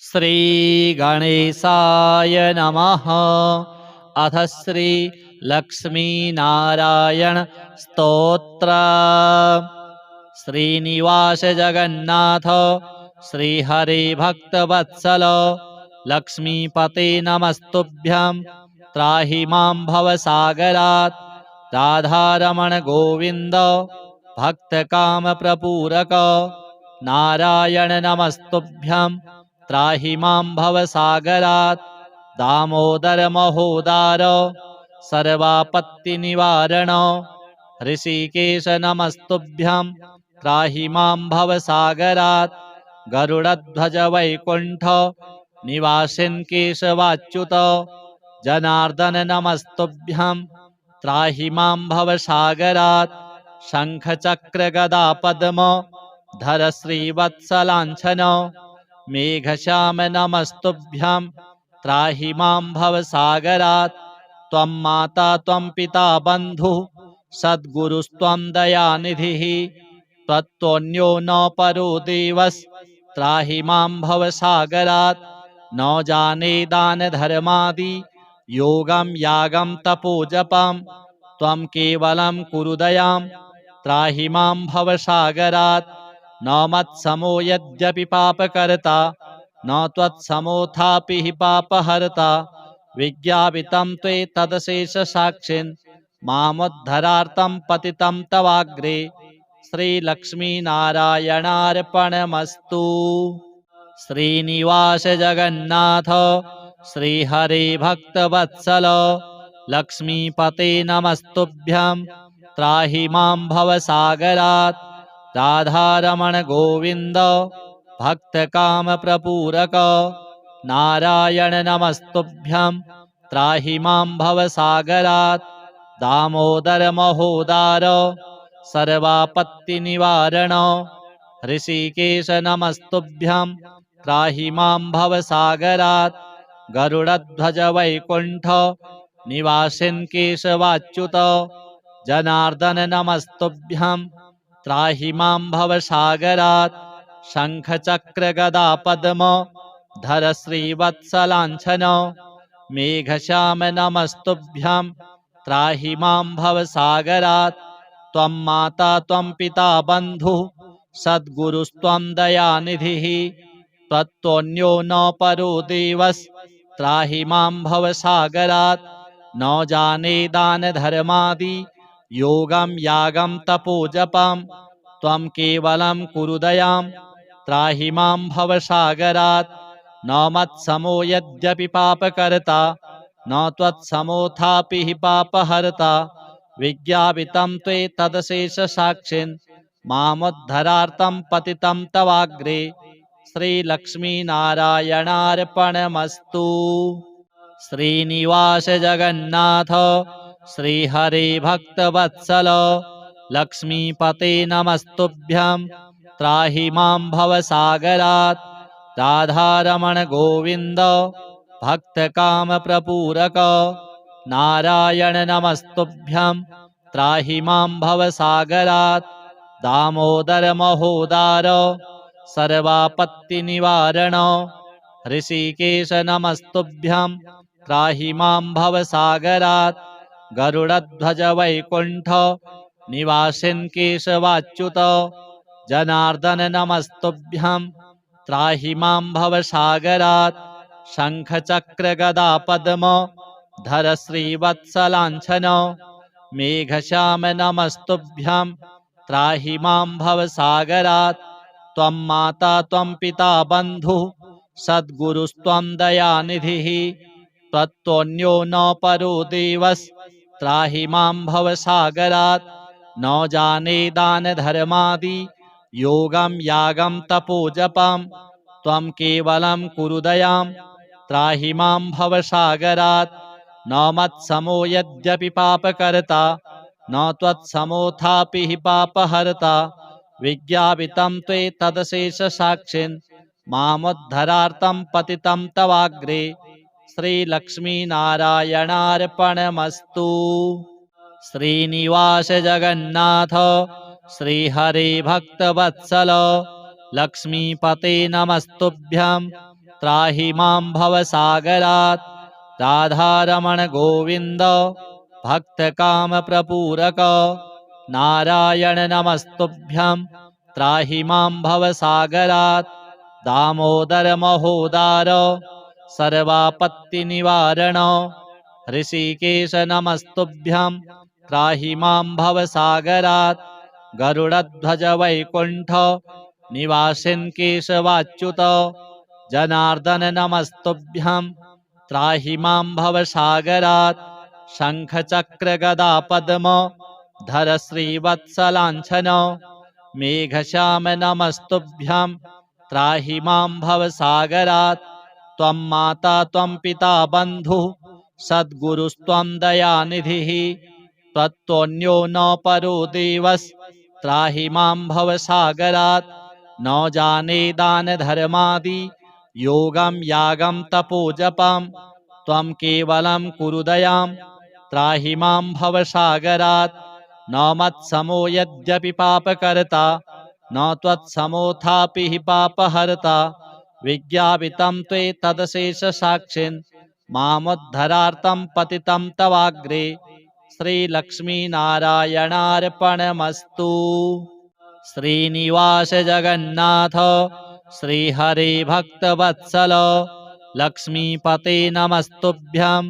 श्रीगणेशाय नमः। अथ श्री लक्ष्मीनारायण स्तोत्र। श्रीनिवास जगन्नाथ श्रीहरे भक्तवत्सल लक्ष्मीपते नमस्तुभ्यं त्राहि मां भवसागरात्। राधारमण गोविन्द भक्तकामप्रपूरक नारायण नमस्तुभ्यं त्राहि मां भवसागरात्। दामोदर महोदार सर्वापत्तिनिवारण ऋषिकेश नमस्तुभ्यं त्राहि मां भवसागरात्। गरुडध्वज वैकुण्ठ निवासिन् केशवाच्युत जनार्दन नमस्तुभ्यं त्राहि मां भवसागरात्। शङ्खचक्र गदा पद्म धर श्रीवत्सलाञ्छन मेघश्याम नमस्तुभ्यं त्राहि मां भवसागरात्। त्वं माता त्वं पिता बन्धुः सद्गुरुस्त्वं दयानिधिः त्वत्तोऽन्यो न परो देवस्त्राहि मां भवसागरात्। न जाने दानधर्मादि योगं यागं तपोजपं त्वं केवलं कुरु दयां त्राहि मां भवसागरात्। न मत्समो यद्यपि पापकर्ता न त्वत्समोऽथापि हि पापहर्ता विज्ञापितं त्वेतदशेषसाक्षिन् मामुद्धरार्थं पतितं तवाग्रे। श्रीलक्ष्मीनारायणार्पणमस्तु। श्रीनिवास जगन्नाथ श्रीहरे भक्तवत्सल लक्ष्मीपते नमस्तुभ्यं त्राहि मां भवसागरात्। राधारमण गोविन्द भक्तकामप्रपूरक नारायण नमस्तुभ्यं त्राहि मां भवसागरात्। दामोदर महोदार सर्वापत्तिनिवारण ऋषिकेश नमस्तुभ्यं त्राहि मां भवसागरात्। गरुडध्वज वैकुण्ठ निवासिन् केशवाच्युत जनार्दन नमस्तुभ्यं त्राहि मां भवसागरात्। शङ्खचक्र गदा पद्म धर श्रीवत्सलाञ्छन मेघश्याम नमस्तुभ्यं त्राहि मां भवसागरात्। त्वं माता त्वं पिता बन्धुः सद्गुरुस्त्वं दयानिधिः त्वत्तोऽन्यो न परो देवस्त्राहि मां भवसागरात्। न जाने दानधर्मादि योगं यागं तपोजपं त्वं केवलं कुरु दयां त्राहि मां भवसागरात्। न मत्समो यद्यपि पापकर्ता न त्वत्समोऽथापि हि पापहर्ता विज्ञापितं त्वेतदशेषसाक्षिन् मामुद्धरार्थं पतितं तवाग्रे। श्रीलक्ष्मीनारायणार्पणमस्तु। श्रीनिवास जगन्नाथ श्रीहरे भक्तवत्सल लक्ष्मीपते नमस्तुभ्यं त्राहि मां भवसागरात्। राधारमण गोविन्द भक्तकामप्रपूरक नारायण नमस्तुभ्यं त्राहि मां भवसागरात्। दामोदर महोदार सर्वापत्तिनिवारण ऋषिकेश नमस्तुभ्यं त्राहि मां भवसागरात्। गरुडध्वज वैकुण्ठ निवासिन् केशवाच्युत जनार्दन नमस्तुभ्यं त्राहि मां भवसागरात्। शङ्खचक्र गदा पद्म धर श्रीवत्सलाञ्छन मेघश्याम नमस्तुभ्यं त्राहि मां भवसागरात्। त्वं माता त्वं पिता बन्धुः सद्गुरुस्त्वं दयानिधिः त्वत्तोऽन्यो न परो देवस्त्राहि मां भवसागरात्। न जाने दानधर्मादि योगं यागं तपोजपं त्वं केवलं कुरु दयां त्राहि मां भवसागरात्। न मत्समो यद्यपि पापकर्ता न त्वत्समोऽथापि हि पापहर्ता विज्ञापितं त्वेतदशेषसाक्षिन् मामुद्धरार्थं पतितं तवाग्रे। श्रीलक्ष्मीनारायणार्पणमस्तु। श्रीनिवास जगन्नाथ श्रीहरे भक्तवत्सल लक्ष्मीपते नमस्तुभ्यं त्राहि मां भवसागरात्। राधारमण गोविन्द भक्तकामप्रपूरक नारायण नमस्तुभ्यं त्राहि मां भवसागरात्। दामोदर महोदार सर्वापत्तिनिवारण ऋषिकेश नमस्तुभ्यं त्राहि मां भवसागरात्। गरुडध्वज वैकुण्ठ निवासिन् केशवाच्युत जनार्दन नमस्तुभ्यं त्राहि मां भवसागरात्। शङ्खचक्रगदा पद्म धर श्रीवत्सलाञ्छन मेघश्याम नमस्तुभ्यं त्राहि मां भवसागरात्। त्वं माता त्वं पिता बन्धुः सद्गुरुस्त्वं दयानिधिः त्वत्तोऽन्यो न परो देवस्त्राहि मां भवसागरात्। न जाने दानधर्मादि योगं यागं तपोजपं त्वं केवलं कुरु दयां त्राहि मां भवसागरात्। न मत्समो यद्यपि पापकर्ता न त्वत्समोऽथापि हि पापहर्ता विज्ञापितं त्वेतदशेषसाक्षिन् मामुद्धरार्तं पतितं तवाग्रे। श्रीलक्ष्मीनारायणार्पणमस्तु। श्रीनिवास जगन्नाथ श्रीहरे भक्तवत्सल लक्ष्मीपते नमस्तुभ्यं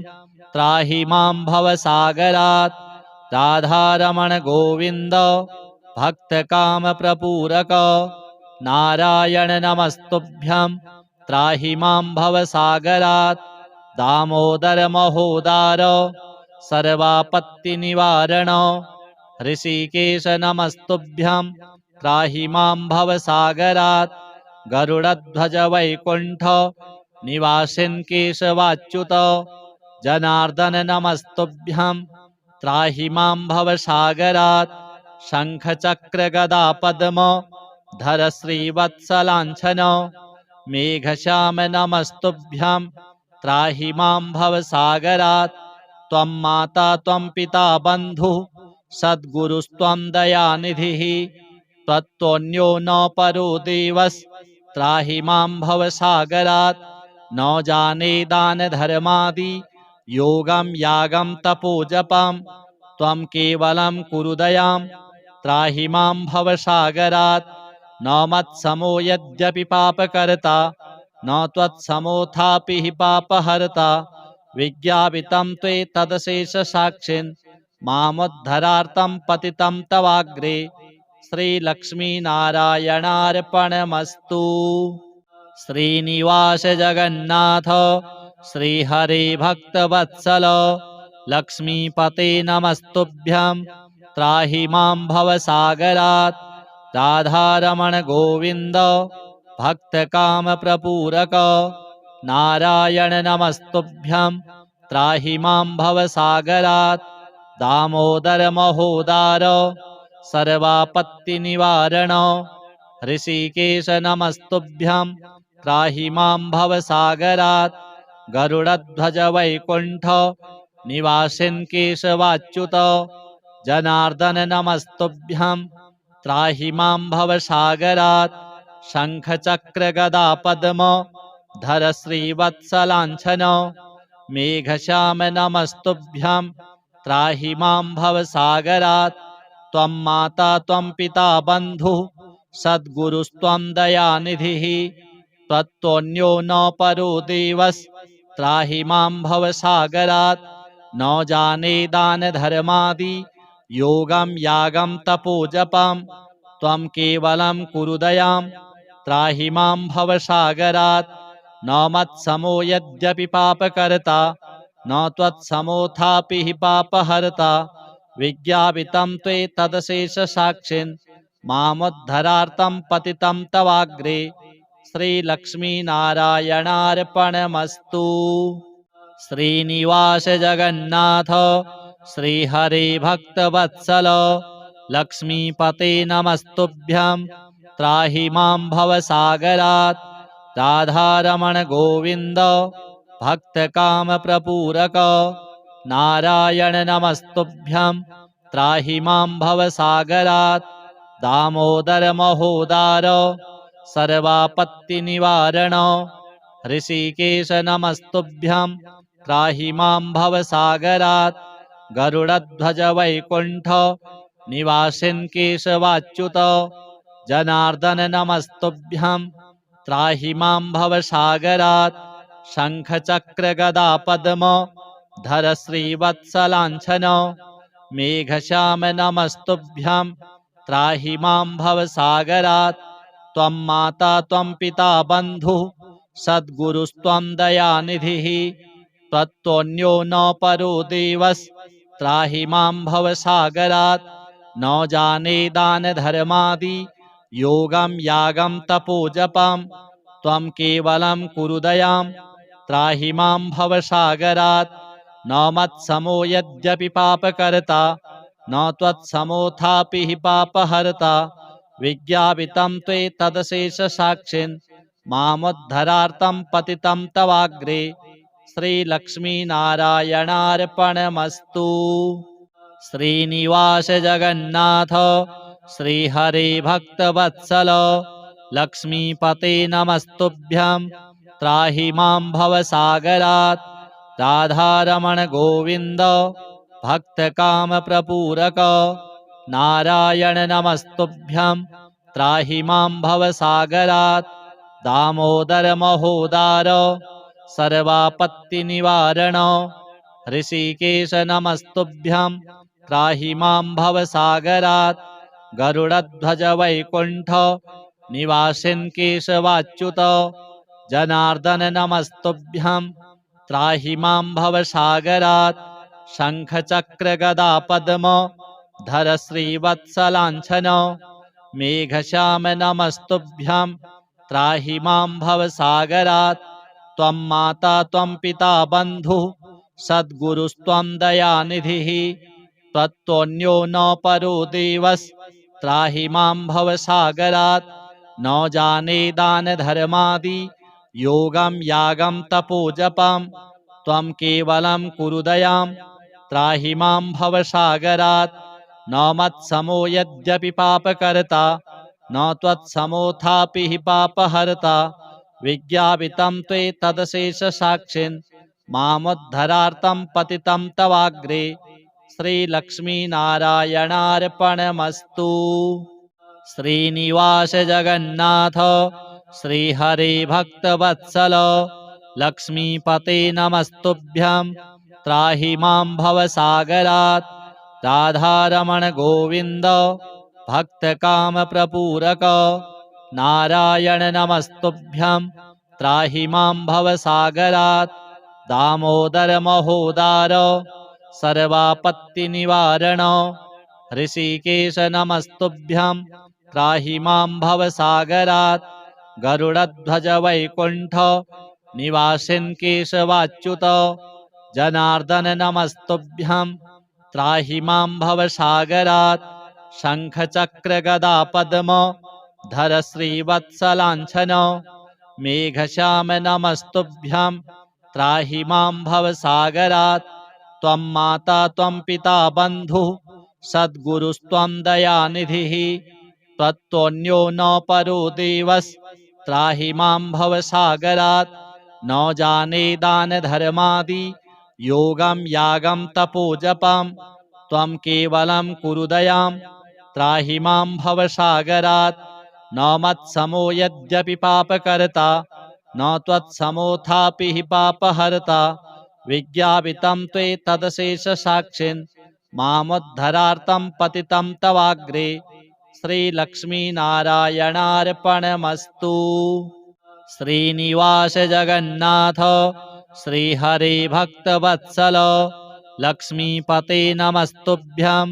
त्राहि मां भवसागरात्। राधारमण गोविन्द भक्तकामप्रपूरक नारायण नमस्तुभ्यं त्राहि मां भवसागरात्। दामोदर महोदार सर्वापत्तिनिवारण ऋषिकेश नमस्तुभ्यं त्राहि मां भवसागरात्। गरुडध्वज वैकुण्ठ निवासिन् केशवाच्युत जनार्दन नमस्तुभ्यं त्राहि मां भवसागरात्। शङ्खचक्रगदा पद्म धर श्रीवत्सलाञ्छन मेघश्याम नमस्तुभ्यं त्राहि मां भवसागरात्। त्वं माता त्वं पिता बन्धुः सद्गुरुस्त्वं दयानिधिः त्वत्तोऽन्यो न परो देवस्त्राहि मां भवसागरात्। न जाने दानधर्मादि योगं यागं तपोजपं त्वं केवलं कुरु दयां त्राहि मां भवसागरात्। न मत्समो यद्यपि पापकर्ता न त्वत्समोऽथापि हि पापहर्ता विज्ञापितं त्वेतदशेषसाक्षिन् मामुद्धरार्तं पतितं तवाग्रे। श्रीलक्ष्मीनारायणार्पणमस्तु। श्रीनिवास जगन्नाथ श्रीहरे भक्तवत्सल लक्ष्मीपते नमस्तुभ्यं त्राहि मां भवसागरात्। राधारमण गोविन्द भक्तकामप्रपूरक नारायण नमस्तुभ्यं त्राहि मां भवसागरात्। दामोदर महोदार सर्वापत्तिनिवारण ऋषिकेश नमस्तुभ्यं त्राहि मां भवसागरात्। गरुडध्वज वैकुण्ठ निवासिन् केशवाच्युत जनार्दन नमस्तुभ्यं त्राहि मां भवसागरात्। शङ्खचक्रगदा पद्म धर श्रीवत्सलाञ्छन मेघश्याम नमस्तुभ्यं त्राहि मां भवसागरात्। त्वं माता त्वं पिता बन्धुः सद्गुरुस्त्वं दयानिधिः त्वत्तोऽन्यो न परो देवस्त्राहि मां भवसागरात्। न जाने दानधर्मादि योगं यागं तपोजपं त्वं केवलं कुरु दयां त्राहि मां भवसागरात्। न मत्समो यद्यपि पापकर्ता न त्वत्समोऽथापि हि पापहर्ता विज्ञापितं त्वेतदशेषसाक्षिन् मामुद्धरार्तं पतितं तवाग्रे। श्रीलक्ष्मीनारायणार्पणमस्तु। श्रीनिवास जगन्नाथ श्रीहरे भक्तवत्सल लक्ष्मीपते नमस्तुभ्यं त्राहि मां भवसागरात्। राधारमण गोविन्द भक्तकामप्रपूरक नारायण नमस्तुभ्यं त्राहि मां भवसागरात्। दामोदर महोदार सर्वापत्तिनिवारण ऋषिकेश नमस्तुभ्यं त्राहि मां भवसागरात् गरुडध्वज वैकुण्ठ निवासिन् केशवाच्युत जनार्दन नमस्तुभ्यं त्राहि मां भवसागरात् शङ्खचक्रगदापद्म धर श्रीवत्सलाञ्छन मेघश्याम नमस्तुभ्यं त्राहि मां भवसागरात् त्वं माता त्वं पिता बन्धुः सद्गुरुस्त्वं दयानिधिः त्वत्तोऽन्यो न परो देवस्त्राहि मां भवसागरात् न जाने दानधर्मादि योगं यागं तपोजपं त्वं केवलं कुरु दयां त्राहि मां भवसागरात् न मत्समो यद्यपि पापकर्ता न त्वत्समोऽथापि हि पापहर्ता विज्ञापितं त्वेतदशेषसाक्षिन् मामुद्धरार्तं पतितं तवाग्रे श्रीलक्ष्मीनारायणार्पणमस्तु। श्रीनिवास जगन्नाथ श्रीहरे भक्तवत्सल लक्ष्मीपते नमस्तुभ्यं त्राहि मां भवसागरात् राधारमण गोविन्द भक्तकामप्रपूरक नारायण नमस्तुभ्यं त्राहि मां भवसागरात् दामोदर महोदार सर्वापत्तिनिवारण ऋषिकेश नमस्तुभ्यं त्राहि मां भवसागरात् गरुडध्वज वैकुण्ठ निवासिन् केशवाच्युत जनार्दन नमस्तुभ्यं त्राहि मां भवसागरात् शङ्खचक्रगदापद्म धर श्रीवत्सलाञ्छन मेघश्याम नमस्तुभ्यं त्राहि मां भवसागरात् त्वं माता त्वं पिता बन्धुः सद्गुरुस्त्वं दयानिधिः त्वत्तोऽन्यो न परो देवस्त्राहि मां भवसागरात् न जाने दानधर्मादि योगं यागं तपोजपं त्वं केवलं कुरु दयां त्राहि मां भवसागरात् न मत्समो यद्यपि पापकर्ता न त्वत्समोऽथापि हि पापहर्ता विज्ञापितं त्वेतदशेषसाक्षिन् मामुद्धरार्तं पतितं तवाग्रे श्रीलक्ष्मीनारायणार्पणमस्तु। श्रीनिवास जगन्नाथ श्रीहरे भक्तवत्सल लक्ष्मीपते नमस्तुभ्यं त्राहि मां भवसागरात् राधारमण गोविन्द भक्तकामप्रपूरक नारायण नमस्तुभ्यं त्राहि मां भवसागरात् दामोदर महोदार सर्वापत्तिनिवारण ऋषिकेश नमस्तुभ्यं त्राहि मां भवसागरात् गरुडध्वज वैकुण्ठ निवासिन् केशवाच्युत जनार्दन नमस्तुभ्यं त्राहि मां भवसागरात् शङ्खचक्रगदापद्म धर श्रीवत्सलाञ्छन मेघश्याम नमस्तुभ्यं त्राहि मां भवसागरात् त्वं माता त्वं पिता बन्धुः सद्गुरुस्त्वं दयानिधिः त्वत्तोऽन्यो न परो देवस्त्राहि मां भवसागरात् न जाने दानधर्मादि योगं यागं तपोजपं त्वं केवलं कुरु दयां त्राहि मां भवसागरात् न मत्समो यद्यपि पापकर्ता न त्वत्समोऽथापि हि पापहर्ता विज्ञापितं त्वेतदशेषसाक्षिन् मामुद्धरार्तं पतितं तवाग्रे श्रीलक्ष्मीनारायणार्पणमस्तु। श्रीनिवास जगन्नाथ श्रीहरे भक्तवत्सल लक्ष्मीपते नमस्तुभ्यं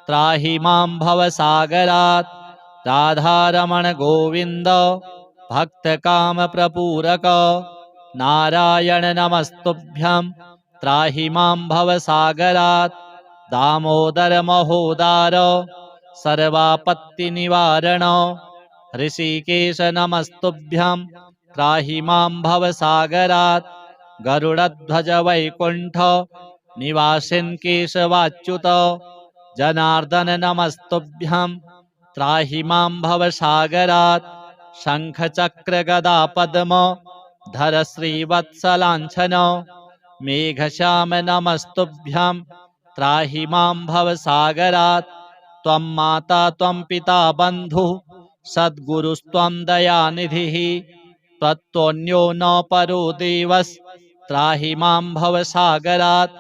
त्राहि मां भवसागरात् राधारमण गोविन्द भक्तकामप्रपूरक नारायण नमस्तुभ्यं त्राहि मां भवसागरात् दामोदर महोदार सर्वापत्तिनिवारण ऋषिकेश नमस्तुभ्यं त्राहि मां भवसागरात् गरुडध्वज वैकुण्ठ निवासिन् केशवाच्युत जनार्दन नमस्तुभ्यं त्राहि मां भवसागरात् शङ्खचक्रगदापद्म धर श्रीवत्सलाञ्छन मेघश्याम नमस्तुभ्यं त्राहि मां भवसागरात् त्वं माता त्वं पिता बन्धुः सद्गुरुस्त्वं दयानिधिः त्वत्तोऽन्यो न परो देवस्त्राहि मां भवसागरात्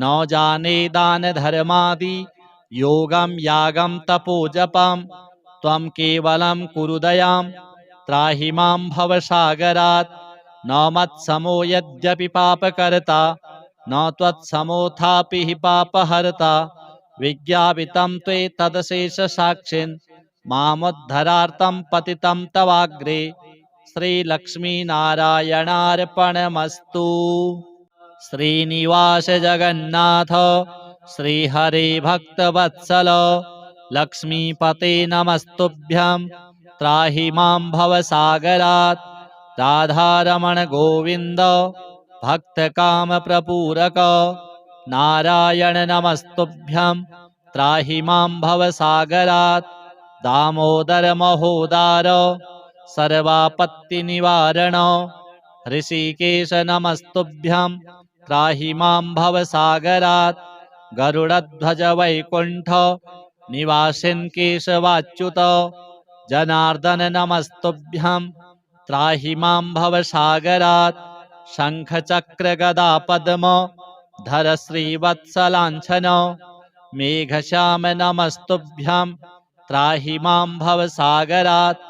न जाने दानधर्मादि योगं यागं तपोजपं त्वं केवलं कुरु दयां त्राहि मां भवसागरात् न मत्समो यद्यपि पापकर्ता न त्वत्समोऽथापि हि पापहर्ता विज्ञापितं त्वेतदशेषसाक्षिन् मामुद्धरार्तं पतितं तवाग्रे श्रीलक्ष्मीनारायणार्पणमस्तु। श्रीनिवास जगन्नाथ श्रीहरे भक्तवत्सल लक्ष्मीपते नमस्तुभ्यं त्राहि मां भवसागरात् राधारमण गोविन्द भक्तकामप्रपूरक नारायण नमस्तुभ्यं त्राहि मां भवसागरात् दामोदर महोदार सर्वापत्तिनिवारण ऋषिकेश नमस्तुभ्यं त्राहि मां भवसागरात् गरुडध्वज वैकुण्ठ निवासिन् केशवाच्युत जनार्दन नमस्तुभ्यं त्राहि मां भवसागरात् शङ्खचक्रगदापद्म धर श्रीवत्सलाञ्छन मेघश्याम नमस्तुभ्यं त्राहि मां भवसागरात्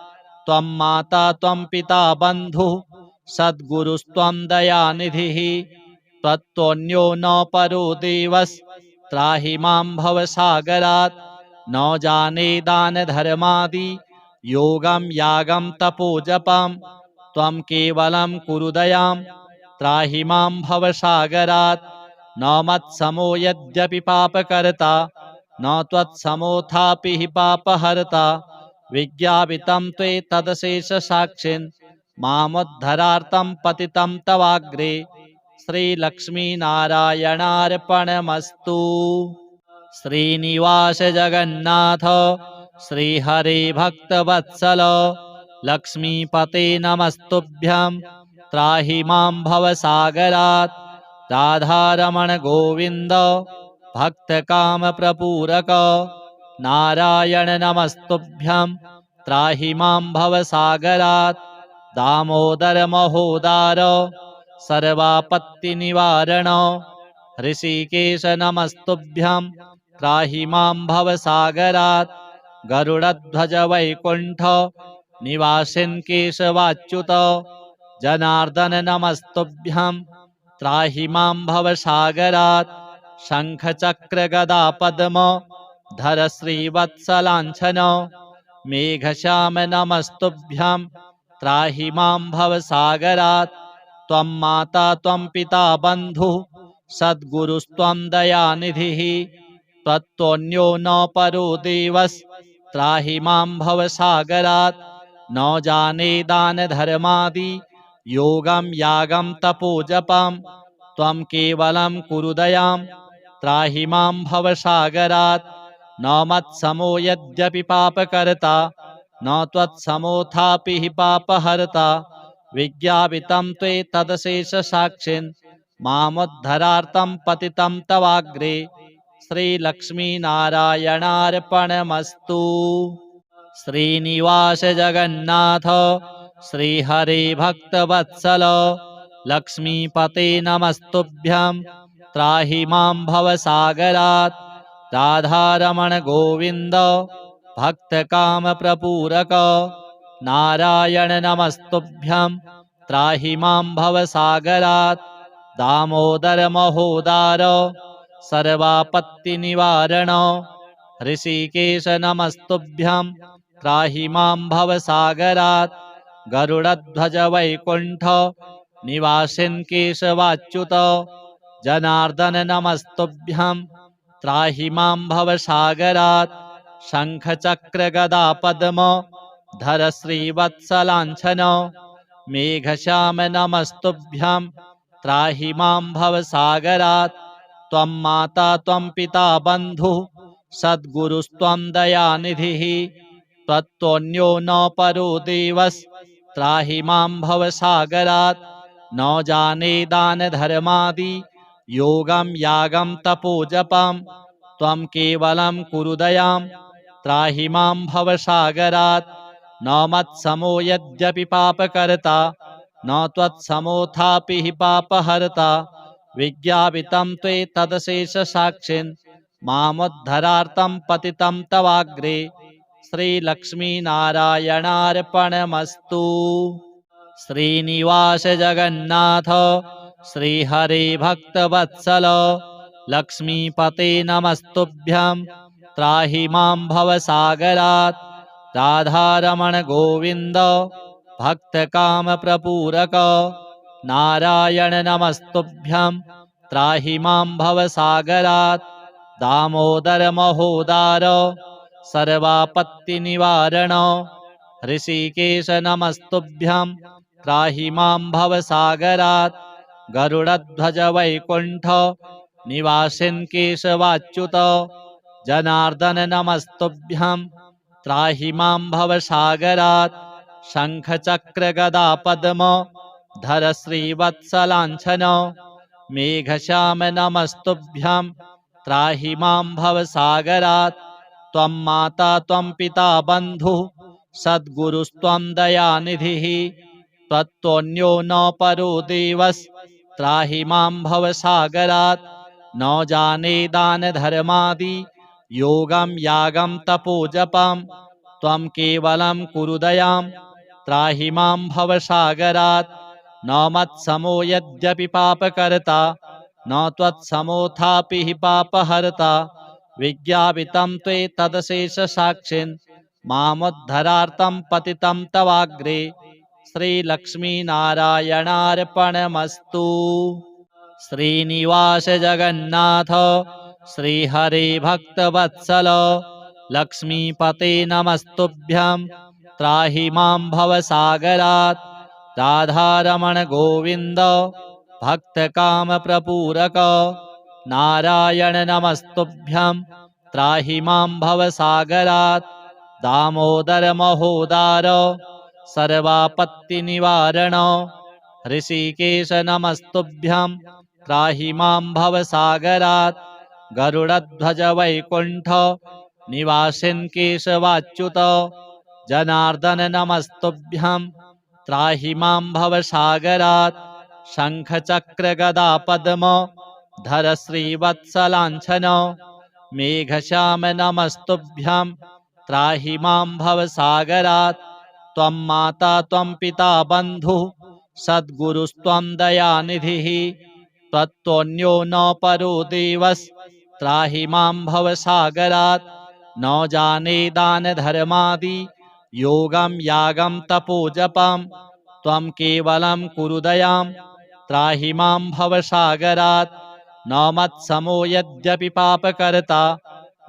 त्वं माता त्वं पिता बन्धुः सद्गुरुस्त्वं दयानिधिः त्वत्तोऽन्यो न परो देवस्त्राहि मां भवसागरात् न जाने दानधर्मादि योगं यागं तपोजपं त्वं केवलं कुरु दयां त्राहि मां भवसागरात् न मत्समो यद्यपि पापकर्ता न त्वत्समोऽथापि हि पापहर्ता विज्ञापितं त्वेतदशेषसाक्षिन् मामुद्धरार्तं पतितं तवाग्रे श्रीलक्ष्मीनारायणार्पणमस्तु। श्रीनिवास जगन्नाथ श्रीहरे भक्तवत्सल लक्ष्मीपते नमस्तुभ्यं त्राहि मां भवसागरात् राधारमण गोविन्द भक्तकामप्रपूरक नारायण नमस्तुभ्यं त्राहि मां भवसागरात् दामोदर महोदार सर्वापत्तिनिवारण ऋषिकेश नमस्तुभ्यं त्राहि मां भवसागरात् गरुडध्वज वैकुण्ठ निवासिन् केशवाच्युत जनार्दन नमस्तुभ्यं त्राहि मां भवसागरात् शङ्खचक्रगदापद्म धर श्रीवत्सलाञ्छन मेघश्याम नमस्तुभ्यं त्राहि मां भवसागरात् त्वं माता त्वं पिता बन्धुः सद्गुरुस्त्वं दयानिधिः त्वत्तोऽन्यो न परो देवस्त्राहि मां भवसागरात् न जाने दानधर्मादि योगं यागं तपोजपं त्वं केवलं कुरु दयां त्राहि मां भवसागरात् न मत्समो यद्यपि पापकर्ता न त्वत्समोऽथापि हि पापहर्ता विज्ञापितं त्वेतदशेषसाक्षिन् मामुद्धरार्तं पतितं तवाग्रे श्रीलक्ष्मीनारायणार्पणमस्तु। श्रीनिवास जगन्नाथ श्रीहरे भक्तवत्सल लक्ष्मीपते नमस्तुभ्यं त्राहि मां भवसागरात् राधारमण गोविन्द भक्तकामप्रपूरक नारायण नमस्तुभ्यं त्राहि मां भवसागरात् दामोदर महोदार सर्वापत्तिनिवारण ऋषिकेश नमस्तुभ्यं त्राहि मां भवसागरात् गरुडध्वज वैकुण्ठ निवासिन् केशवाच्युत जनार्दन नमस्तुभ्यं त्राहि मां भवसागरात् शङ्खचक्रगदापद्म धर श्रीवत्सलाञ्छन मेघश्याम नमस्तुभ्यं त्राहि मां भवसागरात् त्वं माता त्वं पिता बन्धुः सद्गुरुस्त्वं दयानिधिः त्वत्तोऽन्यो न परो देवस्त्राहि मां भवसागरात् न जाने दानधर्मादि योगं यागं तपोजपं त्वं केवलं कुरु दयां त्राहि मां भवसागरात् न मत्समो यद्यपि पापकर्ता न त्वत्समोऽथापि हि पापहर्ता विज्ञापितं त्वेतदशेषसाक्षिन् मामुद्धरार्थं पतितं तवाग्रे श्रीलक्ष्मीनारायणार्पणमस्तु। श्रीनिवास जगन्नाथ श्रीहरे भक्तवत्सल लक्ष्मीपते नमस्तुभ्यं त्राहि मां भवसागरात् राधारमण गोविन्द भक्तकामप्रपूरक नारायण नमस्तुभ्यं त्राहि मां भवसागरात् दामोदर महोदार सर्वापत्तिनिवारण ऋषिकेश नमस्तुभ्यं त्राहि मां भवसागरात् गरुडध्वज वैकुण्ठ निवासिन् केशवाच्युत जनार्दन नमस्तुभ्यं त्राहि मां भवसागरात् शङ्खचक्रगदापद्म धर श्रीवत्सलाञ्छन मेघश्याम नमस्तुभ्यं त्राहि मां भवसागरात् त्वं माता त्वं पिता बन्धुः सद्गुरुस्त्वं दयानिधिः त्वत्तोऽन्यो न परो देवस्त्राहि मां भवसागरात् न जाने दानधर्मादि योगं यागं तपोजपं त्वं केवलं कुरु दयां त्राहि मां भवसागरात् न मत्समो यद्यपि पापकर्ता न त्वत्समोऽथापि हि पापहर्ता विज्ञापितं त्वेतदशेषसाक्षिन् मामुद्धरार्थं पतितं तवाग्रे श्रीलक्ष्मीनारायणार्पणमस्तु। श्रीनिवास जगन्नाथ श्रीहरे भक्तवत्सल लक्ष्मीपते नमस्तुभ्यं त्राहि मां भवसागरात् राधारमण गोविन्द भक्तकामप्रपूरक नारायण नमस्तुभ्यं त्राहि मां भवसागरात् दामोदर महोदार सर्वापत्तिनिवारण ऋषिकेश नमस्तुभ्यं त्राहि मां भवसागरात् गरुडध्वज वैकुण्ठ निवासिन् केशवाच्युत जनार्दन नमस्तुभ्यं त्राहि मां भवसागरात् शङ्खचक्रगदापद्म धर श्रीवत्सलाञ्छन मेघश्याम नमस्तुभ्यं त्राहि मां भवसागरात् त्वं माता त्वं पिता बन्धुः सद्गुरुस्त्वं दयानिधिः त्वत्तोऽन्यो न परो देवस्त्राहि मां भवसागरात् न जाने दानधर्मादि योगं यागं तपोजपं त्वं केवलं कुरु दयां त्राहि मां भवसागरात् न मत्समो यद्यपि पापकर्ता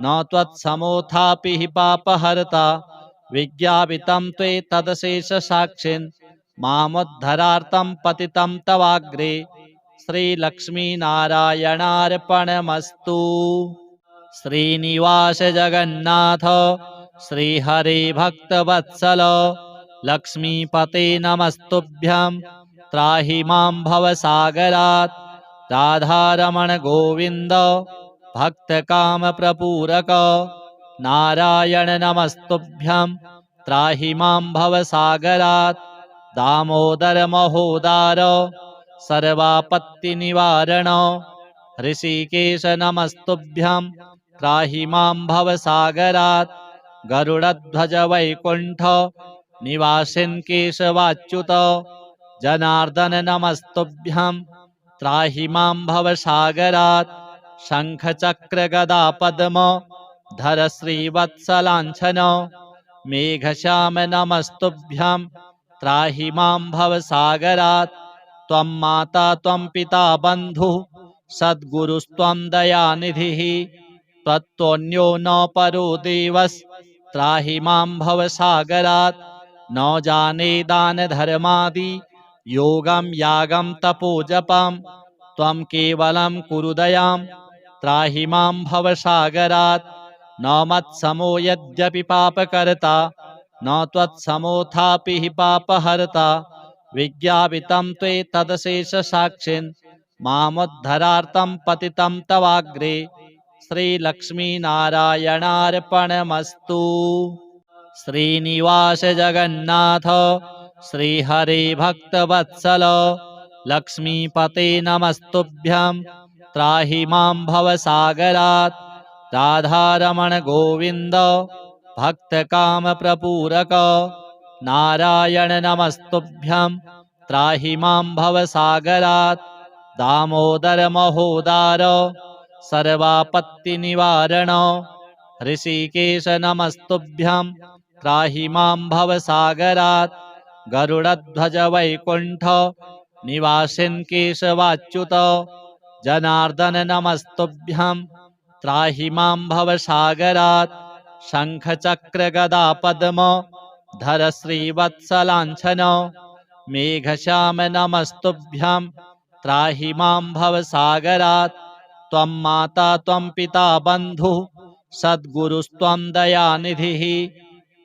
न त्वत्समोऽथापि हि पापहर्ता विज्ञापितं त्वेतदशेषसाक्षिन् मामुद्धरार्थं पतितं तवाग्रे श्रीलक्ष्मीनारायणार्पणमस्तु। श्रीनिवास जगन्नाथ श्रीहरे भक्तवत्सल लक्ष्मीपते नमस्तुभ्यं त्राहि मां भवसागरात् राधारमण गोविन्द भक्तकामप्रपूरक नारायण नमस्तुभ्यं त्राहि मां भवसागरात् दामोदर महोदार सर्वापत्तिनिवारण ऋषिकेश नमस्तुभ्यं त्राहि मां भवसागरात् गरुडध्वज वैकुण्ठ निवासिन् केशवाच्युत जनार्दन नमस्तुभ्यं त्राहि मां भवसागरात् शङ्खचक्रगदापद्म धर श्रीवत्सलाञ्छन मेघश्याम नमस्तुभ्यं त्राहि मां भवसागरात् त्वं माता त्वं पिता बन्धुः सद्गुरुस्त्वं दयानिधिः त्वत्तोऽन्यो न परो देवस्त्राहि मां भवसागरात् न जाने दानधर्मादि योगं यागं तपोजपं त्वं केवलं कुरु दयां त्राहि मां भवसागरात् न मत्समो यद्यपि पापकर्ता न त्वत्समोऽथापि हि पापहर्ता विज्ञापितं त्वेतदशेषसाक्षिन् मामुद्धरार्थं पतितं तवाग्रे श्रीलक्ष्मीनारायणार्पणमस्तु। श्रीनिवास जगन्नाथ श्रीहरे भक्तवत्सल लक्ष्मीपते नमस्तुभ्यं त्राहि मां भवसागरात्। राधारमण गोविन्द भक्तकामप्रपूरक नारायण नमस्तुभ्यं त्राहि मां भवसागरात्। दामोदर महोदार सर्वापत्तिनिवारण ऋषिकेश नमस्तुभ्यं त्राहि मां भवसागरात्। गरुडध्वज वैकुण्ठ निवासिन् केशवाच्युत जनार्दन नमस्तुभ्यं त्राहि मां भवसागरात्। शङ्खचक्र गदा पद्म धर श्रीवत्सलाञ्छन मेघश्याम नमस्तुभ्यं त्राहि मां भवसागरात्। त्वं माता त्वं पिता बन्धुः सद्गुरुस्त्वं दयानिधिः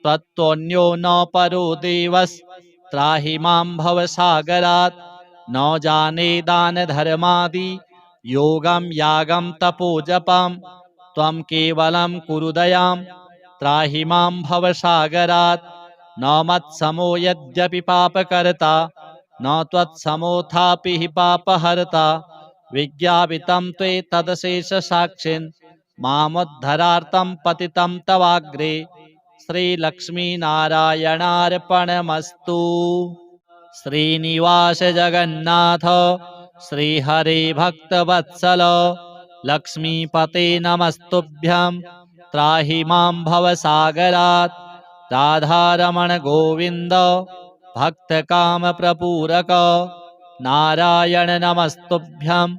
त्वत्तोऽन्यो न परो देवस्त्राहि मां भवसागरात्। न जाने दानधर्मादि योगं यागं तपोजपं त्वं केवलं कुरु दयां त्राहि मां भवसागरात्। न मत्समो यद्यपि पापकर्ता न त्वत्समोऽथापि हि पापहर्ता विज्ञापितं त्वेतदशेषसाक्षिन् मामुद्धरार्थं पतितं तवाग्रे श्रीलक्ष्मीनारायणार्पणमस्तु। श्रीनिवास जगन्नाथ श्रीहरे भक्तवत्सल लक्ष्मीपते नमस्तुभ्यं त्राहि मां भवसागरात्। राधारमण गोविन्द भक्तकामप्रपूरक नारायण नमस्तुभ्यं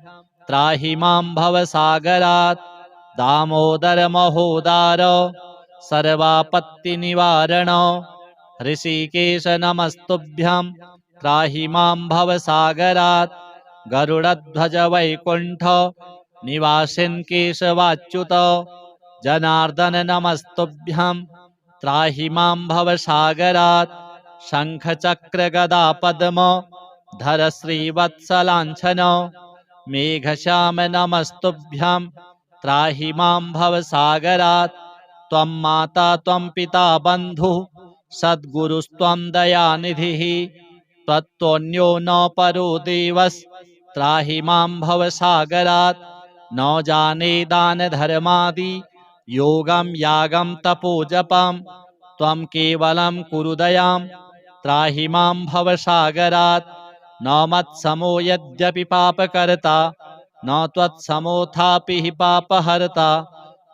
त्राहि मां भवसागरात्। दामोदर महोदार सर्वापत्तिनिवारण ऋषिकेश नमस्तुभ्यं त्राहि मां भवसागरात्। गरुडध्वज वैकुण्ठ निवासिन् केशवाच्युत जनार्दन नमस्तुभ्यं त्राहि मां भवसागरात्। शङ्खचक्र गदा पद्म धर श्रीवत्सलाञ्छन मेघश्याम नमस्तुभ्यं त्राहि मां भवसागरात्। त्वं माता त्वं पिता बन्धुः सद्गुरुस्त्वं दयानिधिः त्वत्तोऽन्यो न परो देवस्त्राहि मां भवसागरात्। न जाने दानधर्मादि योगं यागं तपोजपं त्वं केवलं कुरु दयां त्राहि मां भवसागरात्। न मत्समो यद्यपि पापकर्ता न त्वत्समोऽथापि हि पापहर्ता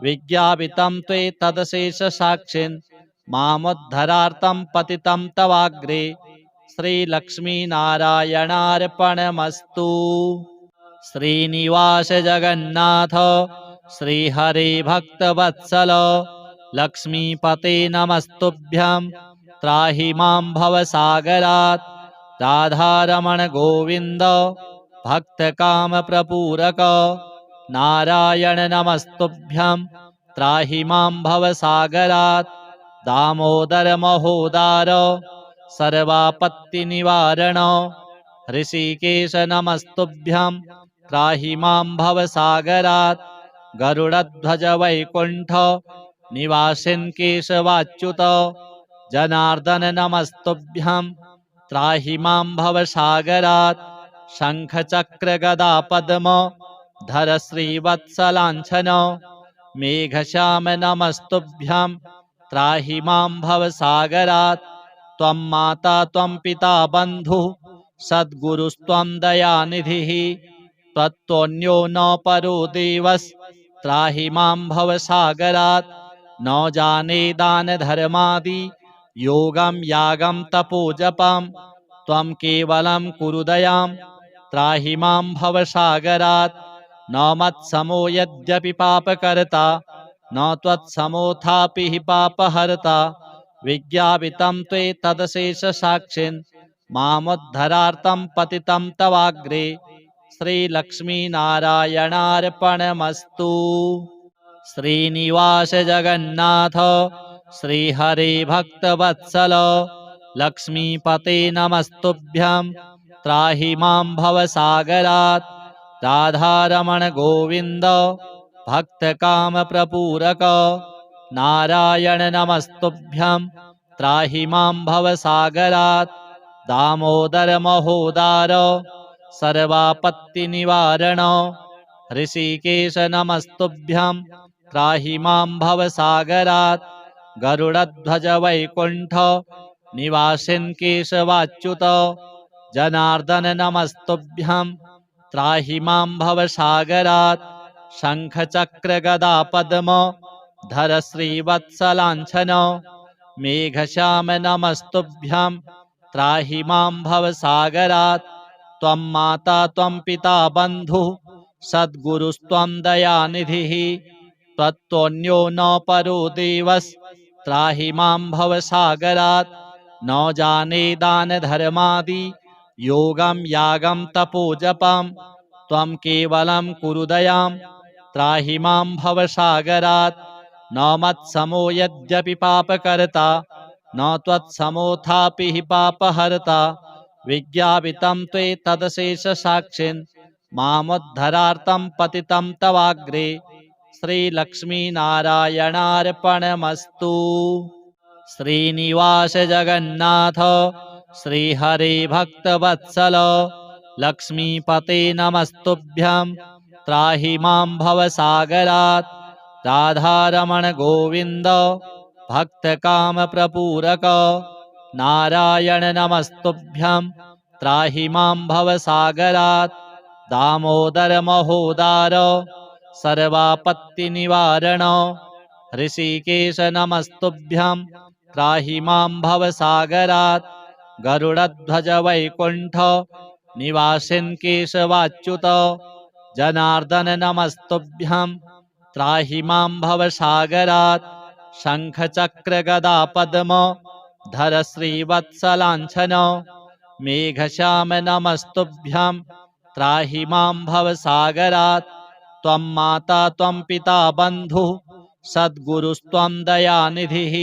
विज्ञापितं त्वेतदशेषसाक्षिन् मामुद्धरार्थं पतितं तवाग्रे श्रीलक्ष्मीनारायणार्पणमस्तु। श्रीनिवास जगन्नाथ श्रीहरे भक्तवत्सल लक्ष्मीपते नमस्तुभ्यं त्राहि मां भवसागरात्। राधारमण गोविन्द भक्तकामप्रपूरक नारायण नमस्तुभ्यं त्राहि मां भवसागरात्। दामोदर महोदार सर्वापत्तिनिवारण ऋषिकेश नमस्तुभ्यं त्राहि मां भवसागरात्। गरुडध्वज वैकुण्ठ निवासिन् केशवाच्युत जनार्दन नमस्तुभ्यं त्राहि मां भवसागरात्। शङ्खचक्र गदा पद्म धर श्रीवत्सलाञ्छन मेघश्याम नमस्तुभ्यं त्राहि मां भवसागरात्। त्वं माता त्वं पिता बन्धुः सद्गुरुस्त्वं दयानिधिः त्वत्तोऽन्यो न परो देवस्त्राहि मां भवसागरात्। न जाने दानधर्मादि योगं यागं तपोजपं त्वं केवलं कुरु दयां त्राहि मां भवसागरात्। न मत्समो यद्यपि पापकर्ता न त्वत्समोऽथापि हि पापहर्ता विज्ञापितं त्वेतदशेषसाक्षिन् मामुद्धरार्थं पतितं तवाग्रे श्रीलक्ष्मीनारायणार्पणमस्तु। श्रीनिवास जगन्नाथ श्रीहरे भक्तवत्सल लक्ष्मीपते नमस्तुभ्यं त्राहि मां भवसागरात् राधारमण गोविन्द भक्तकामप्रपूरक नारायण नमस्तुभ्यं त्राहि मां भवसागरात् दामोदर महोदार सर्वापत्तिनिवारण ऋषिकेश नमस्तुभ्यं त्राहि मां भवसागरात् गरुडध्वज वैकुण्ठ निवासिन् केशवाच्युत जनार्दन नमस्तुभ्यं त्राहि मां भवसागरात् शङ्खचक्रगदापद्म धर श्रीवत्सलाञ्छन मेघश्याम नमस्तुभ्यं त्राहि मां भवसागरात् त्वं माता त्वं पिता बन्धुः सद्गुरुस्त्वं दयानिधिः त्वत्तोऽन्यो न परो देवस्त्राहि मां भवसागरात् न जाने दानधर्मादि योगं यागं तपोजपं त्वं केवलं कुरु दयां त्राहि मां भवसागरात् न मत्समो यद्यपि पापकर्ता न त्वत्समोऽथापि हि पापहर्ता विज्ञापितं त्वेतदशेषसाक्षिन् मामुद्धरार्थं पतितं तवाग्रे श्रीलक्ष्मीनारायणार्पणमस्तु। श्रीनिवास जगन्नाथ श्रीहरे भक्तवत्सल लक्ष्मीपते नमस्तुभ्यं त्राहि मां भवसागरात् राधारमण गोविन्द भक्तकामप्रपूरक नारायण नमस्तुभ्यं त्राहि मां भवसागरात् दामोदर महोदार सर्वापत्तिनिवारण ऋषिकेश नमस्तुभ्यं त्राहि मां भवसागरात् गरुडध्वज वैकुण्ठ निवासिन् केशवाच्युत जनार्दन नमस्तुभ्यं त्राहि मां भवसागरात् शङ्खचक्रगदापद्म धर श्रीवत्सलाञ्छन मेघश्याम नमस्तुभ्यं त्राहि मां भवसागरात् त्वं माता त्वं पिता बन्धुः सद्गुरुस्त्वं दयानिधिः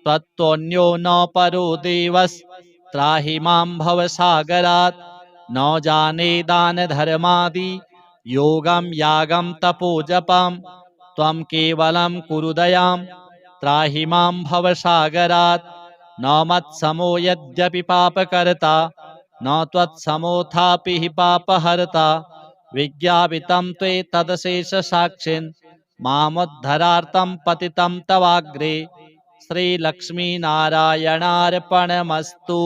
त्वत्तोऽन्यो न परो देवस्त्राहि मां भवसागरात् न जाने दानधर्मादि योगं यागं तपोजपं त्वं केवलं कुरु दयां त्राहि मां भवसागरात् न मत्समो यद्यपि पापकर्ता न त्वत्समोऽथापि हि पापहर्ता विज्ञापितं त्वेतदशेषसाक्षिन् मामुद्धरार्थं पतितं तवाग्रे श्रीलक्ष्मीनारायणार्पणमस्तु।